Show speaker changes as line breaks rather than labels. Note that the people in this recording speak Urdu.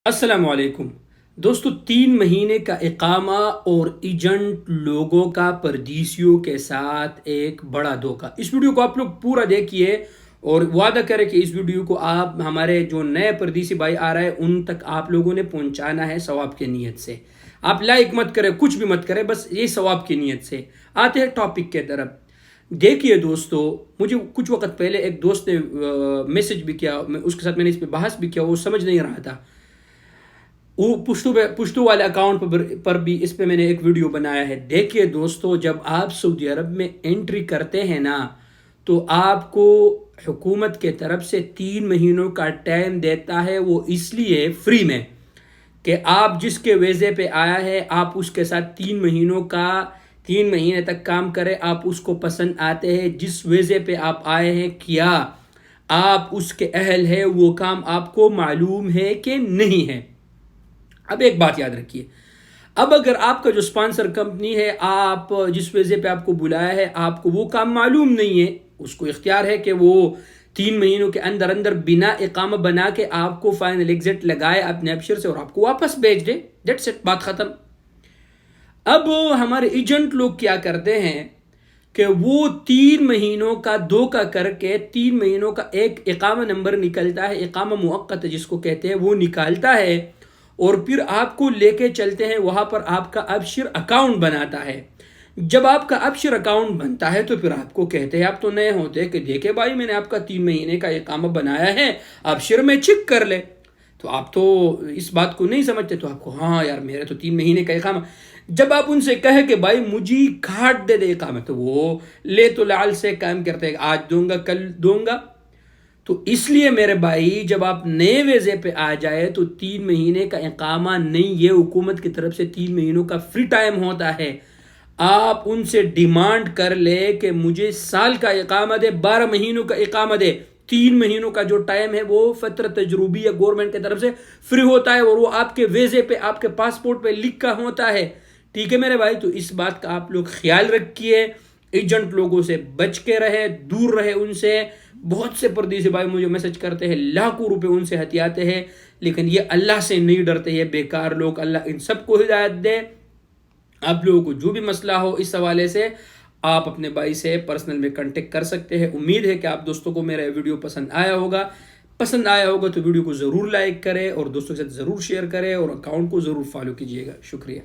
السلام علیکم دوستو، 3 مہینے کا اقامہ اور ایجنٹ لوگوں کا پردیسیوں کے ساتھ ایک بڑا دھوکہ۔ اس ویڈیو کو آپ لوگ پورا دیکھیے اور وعدہ کریں کہ اس ویڈیو کو آپ ہمارے جو نئے پردیسی بھائی آ رہے ہیں ان تک آپ لوگوں نے پہنچانا ہے ثواب کی نیت سے۔ آپ لائک مت کریں، کچھ بھی مت کریں، بس یہ ثواب کی نیت سے۔ آتے ہیں ٹاپک کے طرف۔ دیکھیے دوستو، مجھے کچھ وقت پہلے ایک دوست نے میسج بھی کیا، اس کے ساتھ میں نے اس پہ بحث بھی کیا، وہ سمجھ نہیں رہا تھا۔ وہ پشتو والے اکاؤنٹ پر بھی اس پہ میں نے ایک ویڈیو بنایا ہے۔ دیکھیے دوستو، جب آپ سعودی عرب میں انٹری کرتے ہیں نا تو آپ کو حکومت کے طرف سے 3 مہینوں کا ٹائم دیتا ہے، وہ اس لیے فری میں کہ آپ جس کے ویزے پہ آیا ہے آپ اس کے ساتھ 3 مہینے تک کام کریں۔ آپ اس کو پسند آتے ہیں، جس ویزے پہ آپ آئے ہیں کیا آپ اس کے اہل ہیں، وہ کام آپ کو معلوم ہے کہ نہیں ہے۔ اب ایک بات یاد رکھیے، اب اگر آپ کا جو سپانسر کمپنی ہے، آپ جس ویزے پہ آپ کو بلایا ہے، آپ کو وہ کام معلوم نہیں ہے، اس کو اختیار ہے کہ وہ 3 مہینوں کے اندر بنا اقامہ بنا کے آپ کو فائنل ایگزٹ لگائے اپنے ابشر سے اور آپ کو واپس بھیج دے۔ دیٹس اٹ، بات ختم۔ اب ہمارے ایجنٹ لوگ کیا کرتے ہیں کہ وہ 3 مہینوں کا دھوکہ کر کے 3 مہینوں کا ایک اقامہ نمبر نکلتا ہے، اقامہ مؤقت جس کو کہتے ہیں، وہ نکالتا ہے اور پھر آپ کو لے کے چلتے ہیں وہاں پر، آپ کا ابشر اکاؤنٹ بناتا ہے۔ جب آپ کا ابشر اکاؤنٹ بنتا ہے تو پھر آپ کو کہتے ہیں، آپ تو نئے ہوتے ہیں، کہ دیکھیں بھائی میں نے آپ کا 3 مہینے کا اقامہ بنایا ہے، ابشر میں چیک کر لے۔ تو آپ تو اس بات کو نہیں سمجھتے، تو آپ کو ہاں یار میرے تو 3 مہینے کا اقامہ۔ جب آپ ان سے کہے کہ بھائی مجھے کاٹ دے دے اقامہ، تو وہ لے تو لال سے کام کرتے ہیں، آج دوں گا کل دوں گا۔ تو اس لیے میرے بھائی، جب آپ نئے ویزے پہ آ جائے تو 3 مہینے کا اقامہ نہیں، یہ حکومت کی طرف سے 3 مہینوں کا فری ٹائم ہوتا ہے۔ آپ ان سے ڈیمانڈ کر لے کہ مجھے سال کا اقامہ دے، 12 مہینوں کا اقامہ دے۔ 3 مہینوں کا جو ٹائم ہے وہ فترہ تجربی یا گورنمنٹ کی طرف سے فری ہوتا ہے، اور وہ آپ کے ویزے پہ، آپ کے پاسپورٹ پہ لکھا ہوتا ہے۔ ٹھیک ہے میرے بھائی، تو اس بات کا آپ لوگ خیال رکھیے۔ ایجنٹ لوگوں سے بچ کے رہے، دور رہے ان سے۔ بہت سے پردیسی بھائی مجھے میسج کرتے ہیں، لاکھوں روپے ان سے ہتھیاتے ہیں، لیکن یہ اللہ سے نہیں ڈرتے، یہ بیکار لوگ۔ اللہ ان سب کو ہدایت دے۔ آپ لوگوں کو جو بھی مسئلہ ہو اس حوالے سے، آپ اپنے بھائی سے پرسنل میں کنٹیکٹ کر سکتے ہیں۔ امید ہے کہ آپ دوستوں کو میرا ویڈیو پسند آیا ہوگا۔ تو ویڈیو کو ضرور لائک کریں اور دوستوں کے ساتھ ضرور شیئر کریں اور اکاؤنٹ کو ضرور فالو کیجیے گا۔ شکریہ۔